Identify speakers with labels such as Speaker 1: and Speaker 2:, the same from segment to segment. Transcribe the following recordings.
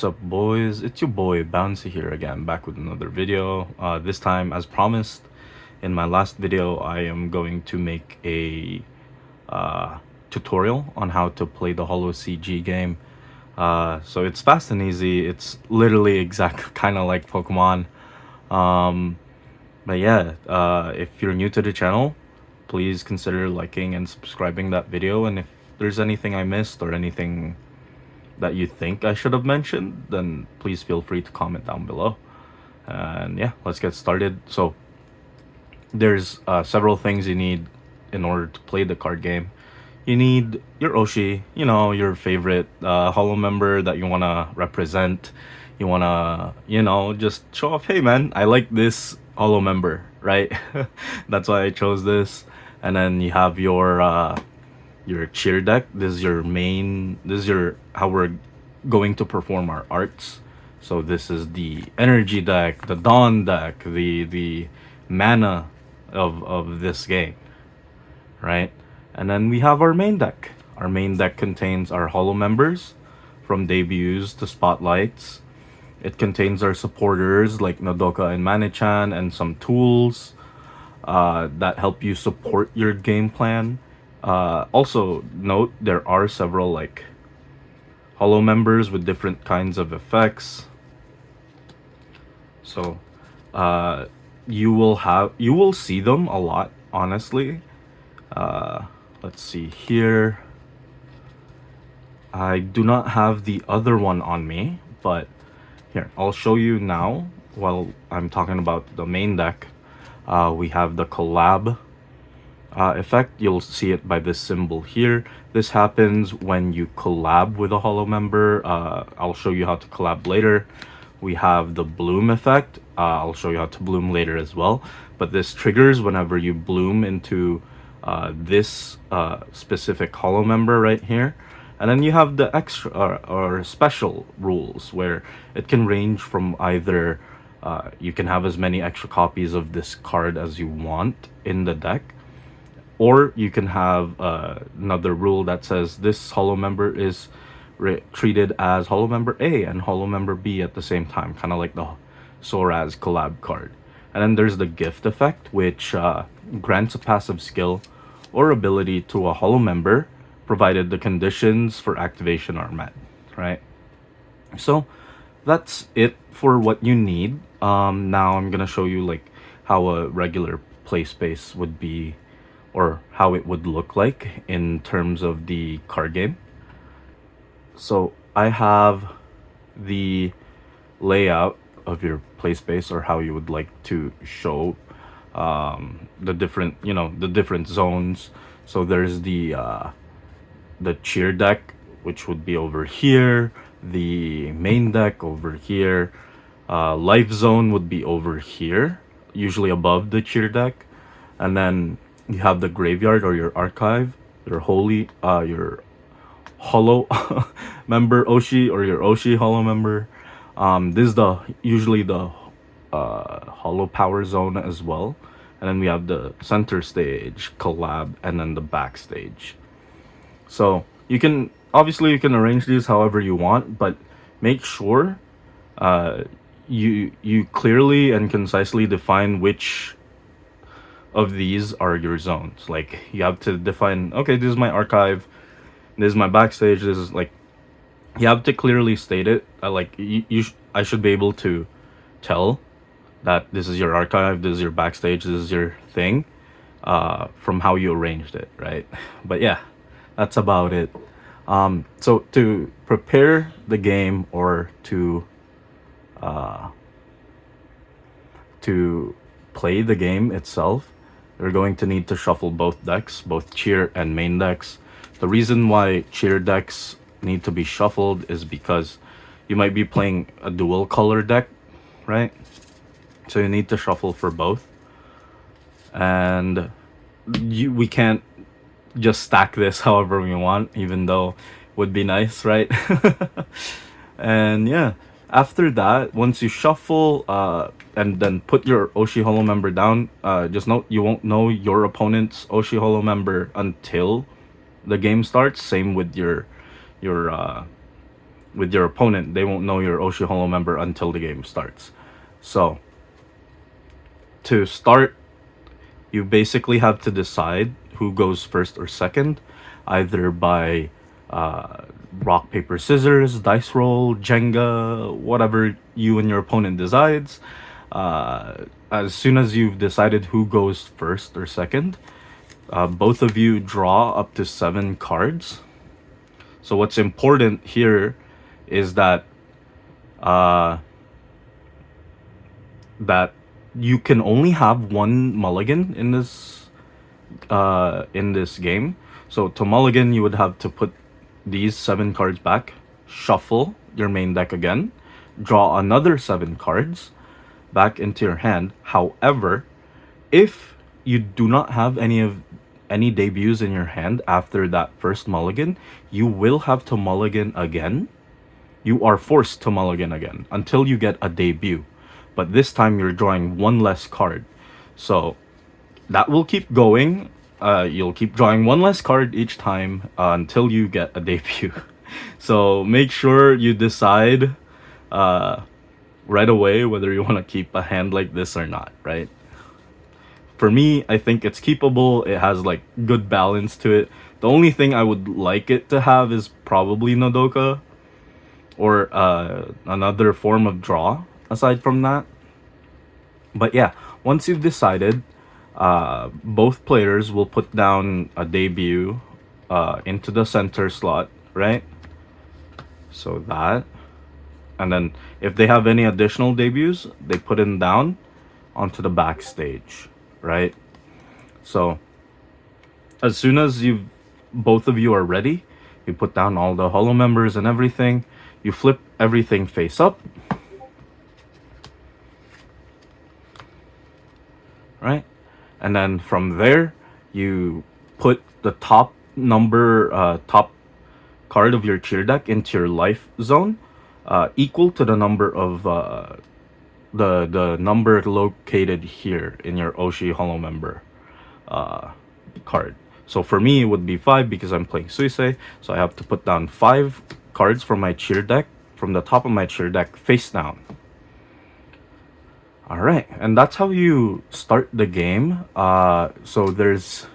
Speaker 1: What's up, boys? It's your boy Bouncy here again, back with another video. This time, as promised, in my last video, I am going to make a tutorial on how to play the Holo CG game. So it's fast and easy. It's literally exact, kind of like Pokemon. Um, but yeah, if you're new to the channel, please consider liking and subscribing that video. And if there's anything I missed or anything that you think I should have mentioned, then please feel free to comment down below. And yeah, let's get started. So there's several things you need in order to play the card game. You need your Oshi, your favorite Holo member that you want to represent. You want to, just show off, hey man, I like this Holo member, right? That's why I chose this. And then you have your cheer deck. This is your main, this is your how we're going to perform our arts. So this is the energy deck, the dawn deck, the mana of this game, right? And then we have our main deck. Our main deck contains our Holo members, from debuts to spotlights. It contains our supporters like Nodoka and Manichan, and some tools that help you support your game plan. Also note there are several like Holo members with different kinds of effects. So you will see them a lot, honestly. Let's see here. I do not have the other one on me, but here, I'll show you now while I'm talking about the main deck. We have the collab effect. You'll see it by this symbol here. This happens when you collab with a Holo member. I'll show you how to collab later. We have the bloom effect. I'll show you how to bloom later as well. But this triggers whenever you bloom into this specific Holo member right here. And then you have the extra or special rules, where it can range from either you can have as many extra copies of this card as you want in the deck, or you can have another rule that says this Holo member is treated as Holo member A and Holo member B at the same time, kind of like the Soraz collab card. And then there's the gift effect, which grants a passive skill or ability to a Holo member, provided the conditions for activation are met, right? So that's it for what you need. Now I'm gonna show you like how a regular play space would be, or how it would look like in terms of the card game. So I have the layout of your play space, or how you would like to show the different zones. So there's the cheer deck, which would be over here, the main deck over here, life zone would be over here, usually above the cheer deck. And then you have the graveyard or your archive, your your Holo member Oshi, or your Oshi Holo member. This is usually the Holo power zone as well. And then we have the center stage, collab, and then the backstage. So you can arrange these however you want, but make sure you clearly and concisely define which of these are your zones. Like, you have to define, okay, this is my archive, this is my backstage, this is like, you have to clearly state it. I should be able to tell that this is your archive, this is your backstage, this is your thing, from how you arranged it, right? But yeah, that's about it. So to prepare the game, or to play the game itself, you're going to need to shuffle both decks, both cheer and main decks. The reason why cheer decks need to be shuffled is because you might be playing a dual color deck, right? So you need to shuffle for both. And we can't just stack this however we want, even though would be nice, right? And yeah, after that, once you shuffle and then put your Oshi Holo member down, just note you won't know your opponent's Oshi Holo member until the game starts. Same with your with your opponent, they won't know you're Oshi Holo member until the game starts. So to start, you basically have to decide who goes first or second, either by rock, paper, scissors, dice roll, Jenga, whatever you and your opponent decides. As soon as you've decided who goes first or second, both of you draw up to 7 cards. So what's important here is that uh, that you can only have one mulligan in this game. So to mulligan, you would have to put these 7 cards back, shuffle your main deck again, draw another 7 cards back into your hand. However, if you do not have any debuts in your hand after that first mulligan, you will have to mulligan again. You are forced to mulligan again until you get a debut. But this time you're drawing one less card. So that will keep going. You'll keep drawing one less card each time until you get a debut. So make sure you decide right away whether you want to keep a hand like this or not, right? For me, I think it's keepable. It has like good balance to it. The only thing I would like it to have is probably Nodoka or another form of draw aside from that. But yeah, once you've decided, both players will put down a debut into the center slot, right? So that. And then if they have any additional debuts, they put them down onto the backstage, right? So as soon as both of you are ready, you put down all the holo members and everything. You flip everything face up, right? And then from there, you put the top card of your cheer deck into your life zone, equal to the number of the number located here in your Oshi Holo member card. So for me, it would be 5 because I'm playing Suisei. So I have to put down 5 cards from my cheer deck, from the top of my cheer deck, face down. All right, and that's how you start the game. So there's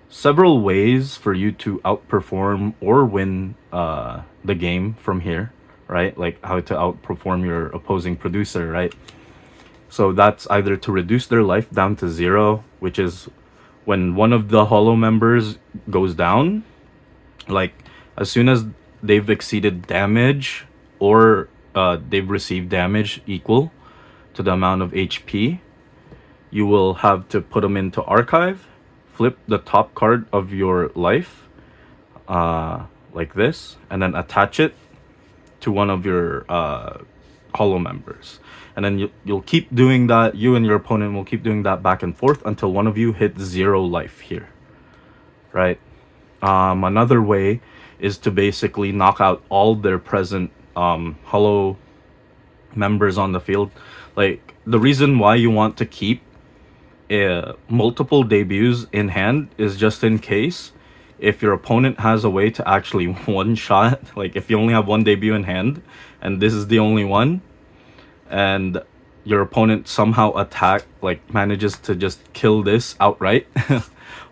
Speaker 1: several ways for you to outperform or win the game from here, right? Like how to outperform your opposing producer, right? So that's either to reduce their life down to 0, which is when one of the holo members goes down, like as soon as they've exceeded damage or they've received damage equal to the amount of HP, you will have to put them into archive, flip the top card of your life like this, and then attach it to one of your holo members. And then you'll keep doing that. You and your opponent will keep doing that back and forth until one of you hits 0 life here, right? Another way is to basically knock out all their present holo members on the field. Like the reason why you want to keep multiple debuts in hand is just in case if your opponent has a way to actually one shot, like if you only have one debut in hand and this is the only one, and your opponent somehow manages to just kill this outright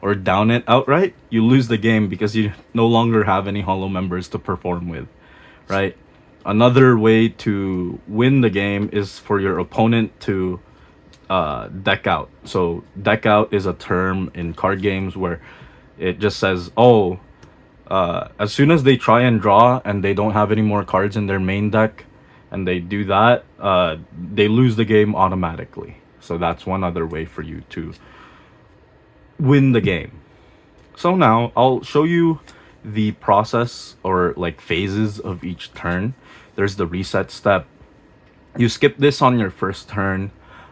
Speaker 1: or down it outright, you lose the game because you no longer have any holo members to perform with, right? Another way to win the game is for your opponent to deck out. So deck out is a term in card games where it just says, as soon as they try and draw and they don't have any more cards in their main deck and they do that, they lose the game automatically. So that's one other way for you to win the game. So now I'll show you the process or like phases of each turn. There's the reset step. You skip this on your first turn,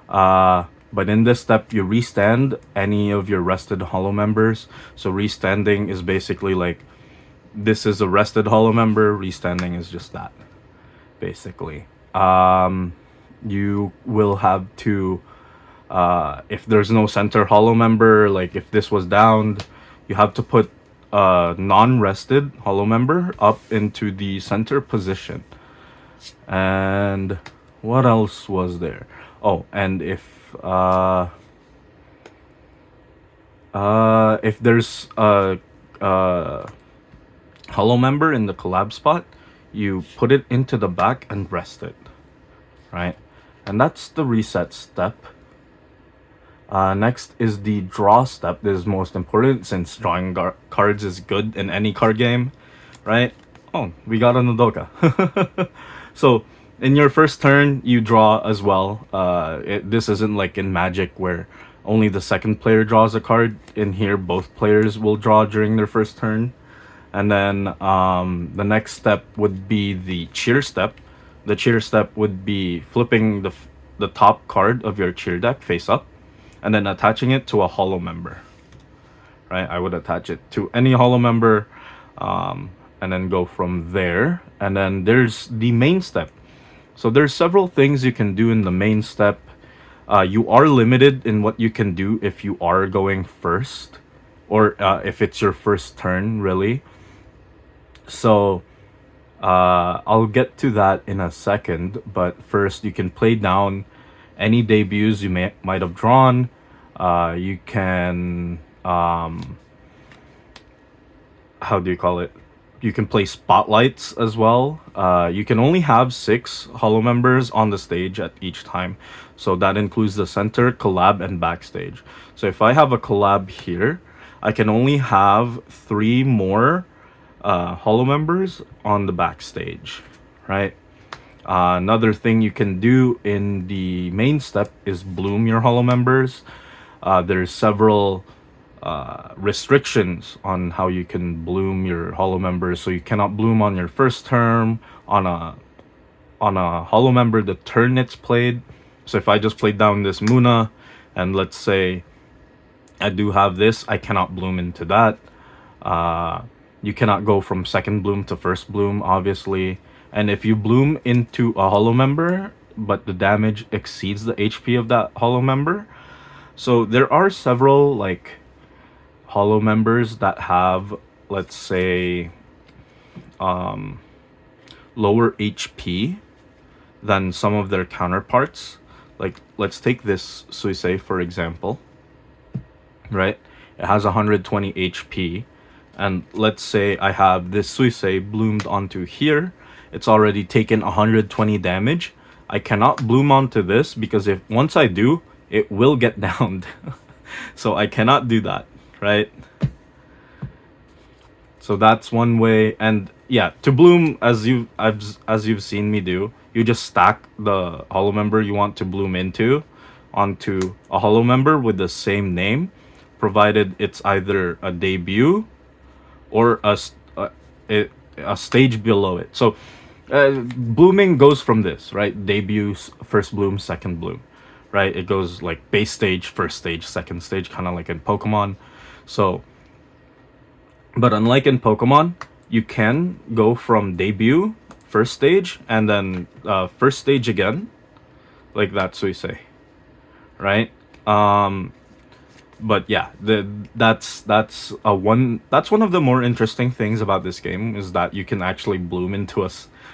Speaker 1: but in this step you restand any of your rested holo members. So restanding is basically like this is a rested holo member, restanding is just that basically. You will have to if there's no center holo member, like if this was downed, you have to put non-rested hollow member up into the center position. And what else was there? Oh, and if there's a hollow member in the collab spot, you put it into the back and rest it, right? And that's the reset step. Next is the draw step. This is most important since drawing cards is good in any card game, right? Oh, we got a Nodoka. So, in your first turn, you draw as well. This isn't like in Magic where only the second player draws a card. In here, both players will draw during their first turn. And then the next step would be the cheer step. The cheer step would be flipping the top card of your cheer deck face up and then attaching it to a hollow member. Right? I would attach it to any hollow member and then go from there. And then there's the main step. So there's several things you can do in the main step. You are limited in what you can do if you are going first or if it's your first turn, really. So I'll get to that in a second, but first you can play down any debuts you might have drawn. You can how do you call it? You can play spotlights as well. You can only have 6 hollow members on the stage at each time. So that includes the center, collab, and backstage. So if I have a collab here, I can only have 3 more hollow members on the backstage, right? Another thing you can do in the main step is bloom your hollow members. There's several restrictions on how you can bloom your hollow members. So you cannot bloom on your first turn on a hollow member the turn it's played. So if I just played down this Muna, and let's say I do have this, I cannot bloom into that. You cannot go from second bloom to first bloom, obviously. And if you bloom into a hollow member, but the damage exceeds the HP of that hollow member. So there are several like hollow members that have, let's say, lower HP than some of their counterparts. Like, let's take this Suisei, for example, right? It has 120 HP. And let's say I have this Suisei bloomed onto here. It's already taken 120 damage. I cannot bloom onto this because if once I do, it will get downed. So I cannot do that, right? So that's one way. And yeah, to bloom, as you've seen me do, you just stack the hollow member you want to bloom into onto a hollow member with the same name, provided it's either a debut or a stage below it. So blooming goes from this, right? Debut, first bloom, second bloom, right? It goes like base stage, first stage, second stage, kind of like in Pokemon. So, but unlike in Pokemon, you can go from debut, first stage, and then first stage again, like that Suisei, right? But yeah, that's one of the more interesting things about this game is that you can actually bloom into a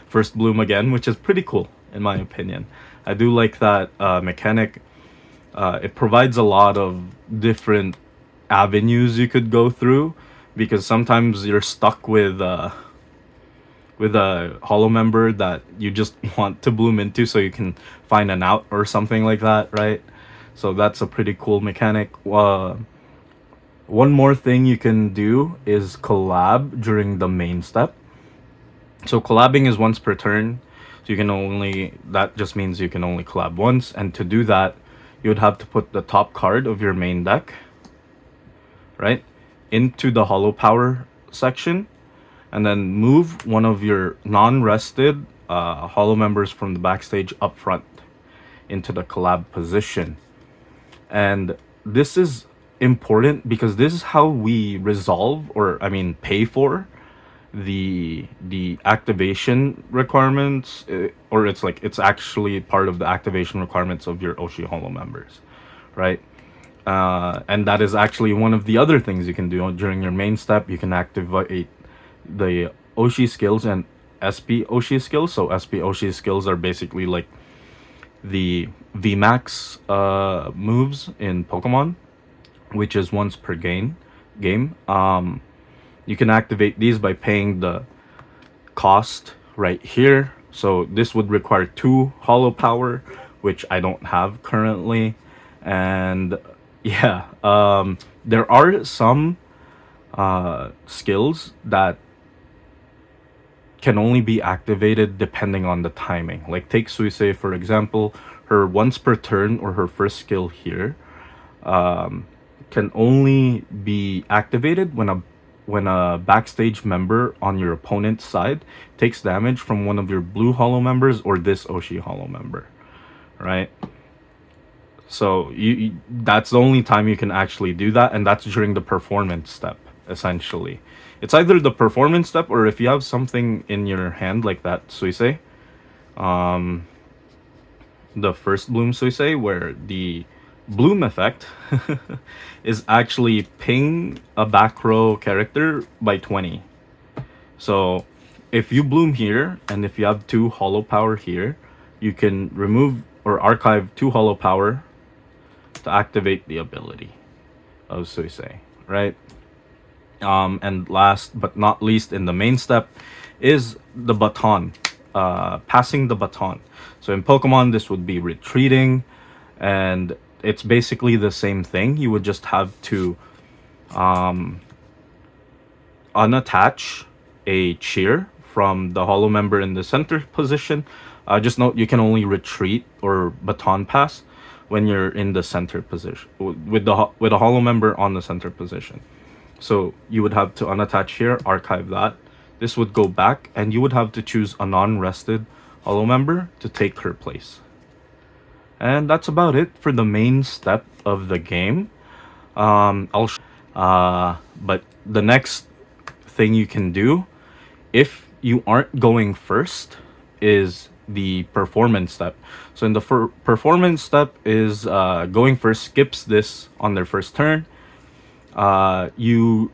Speaker 1: first bloom again, which is pretty cool in my opinion. I do like that mechanic. It provides a lot of different avenues you could go through, because sometimes you're stuck with a hollow member that you just want to bloom into so you can find an out or something like that, right? So that's a pretty cool mechanic. One more thing you can do is collab during the main step. So collabing is once per turn. So you can only, that just means you can only collab once. And to do that, you would have to put the top card of your main deck, right, into the hollow power section, and then move one of your non-rested hollow members from the backstage up front into the collab position. And this is important because this is how we resolve, or I mean pay for the activation requirements, or it's actually part of the activation requirements of your Oshi Hollow members, right? And that is actually one of the other things you can do during your main step. You can activate the Oshi skills and SP Oshi skills. So SP Oshi skills are basically like the VMAX moves in Pokemon, which is once per game. You can activate these by paying the cost right here. So this would require 2 hollow power, which I don't have currently. And yeah, there are some skills that can only be activated depending on the timing. Like take Suisei for example, her once per turn or her first skill here can only be activated when a backstage member on your opponent's side takes damage from one of your blue hollow members or this Oshi hollow member, right? So that's the only time you can actually do that, and that's during the performance step essentially. It's either the performance step or if you have something in your hand like that Suisei, the first bloom Suisei, where the bloom effect is actually ping a back row character by 20. So if you bloom here and if you have 2 hollow power here, you can remove or archive 2 hollow power to activate the ability of Suisei, right? And last but not least in the main step is the baton, passing the baton. So in Pokemon this would be retreating, and it's basically the same thing. You would just have to unattach a cheer from the hollow member in the center position. Just note you can only retreat or baton pass when you're in the center position with a hollow member on the center position. So you would have to unattach here, archive that. This would go back, and you would have to choose a non-rested hollow member to take her place. And that's about it for the main step of the game. But the next thing you can do if you aren't going first is the performance step. So in the performance step is going first skips this on their first turn. You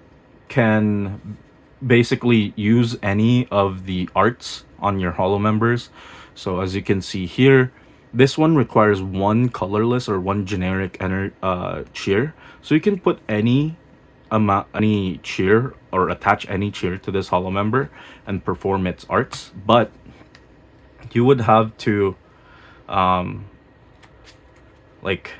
Speaker 1: can basically use any of the arts on your hollow members. So as you can see here, this one requires 1 colorless or 1 generic cheer. So you can put any cheer or attach any cheer to this hollow member and perform its arts, but you would have to like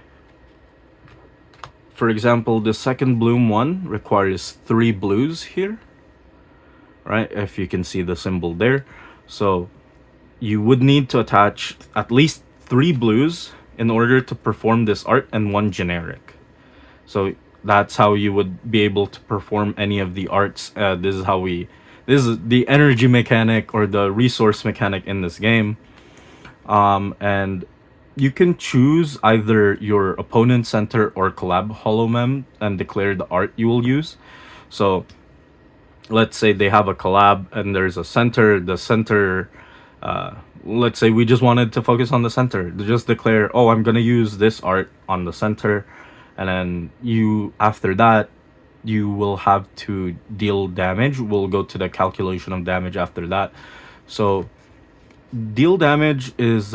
Speaker 1: for example, the second bloom one requires 3 blues here, right? If you can see the symbol there. So you would need to attach at least 3 blues in order to perform this art and 1 generic. So that's how you would be able to perform any of the arts. This is the energy mechanic or the resource mechanic in this game. And you can choose either your opponent center or collab hollow mem and declare the art you will use. So let's say they have a collab and there's a center. The center, let's say we just wanted to focus on the center. Just declare, oh, I'm gonna use this art on the center, and then after that you will have to deal damage. We'll go to the calculation of damage after that. So deal damage is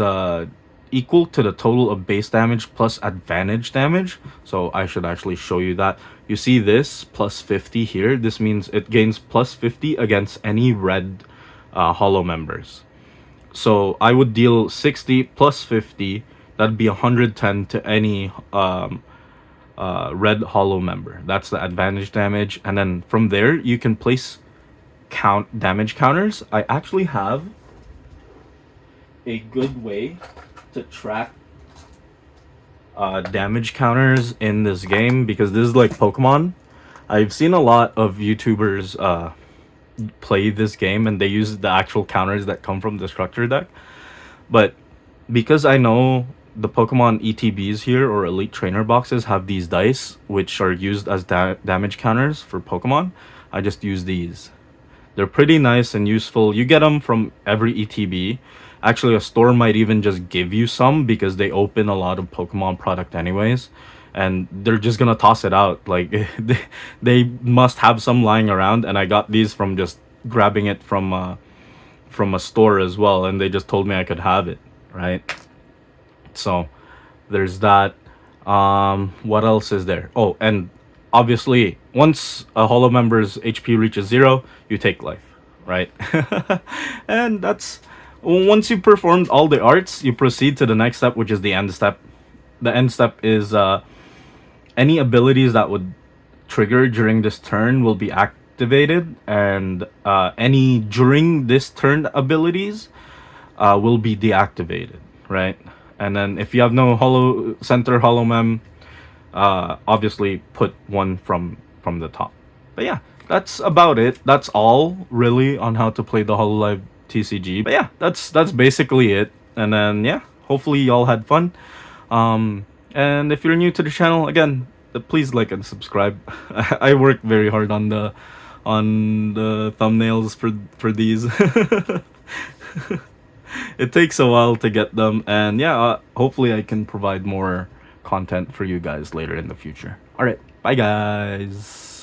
Speaker 1: equal to the total of base damage plus advantage damage. So I should actually show you that. You see this plus 50 here. This means it gains plus 50 against any red hollow members. So I would deal 60 plus 50. That'd be 110 to any red hollow member. That's the advantage damage. And then from there you can place damage counters. I actually have a good way to track damage counters in this game, because this is like Pokemon. I've seen a lot of YouTubers play this game and they use the actual counters that come from the structure deck. But because I know the Pokemon ETBs here or Elite Trainer boxes have these dice which are used as damage counters for Pokemon, I just use these. They're pretty nice and useful. You get them from every ETB. Actually, a store might even just give you some because they open a lot of Pokemon product anyways. and they're just gonna toss it out. Like they must have some lying around, and I got these from just grabbing it from a store as well, and they just told me I could have it, right? So there's that. What else is there? Oh, and obviously, once a Holo member's HP reaches 0, you take life, right? And that's once you performed all the arts, you proceed to the next step, which is the end step. The end step is any abilities that would trigger during this turn will be activated, and any during this turn abilities will be deactivated, right? And then if you have no hollow center hollow mem, obviously put one from the top. But yeah, that's about it. That's all really on how to play the Hololive TCG. But yeah, that's basically it. And then yeah, hopefully y'all had fun. And if you're new to the channel, again, please like and subscribe. I work very hard on the thumbnails for these. It takes a while to get them, and yeah, hopefully I can provide more content for you guys later in the future. All right, bye guys.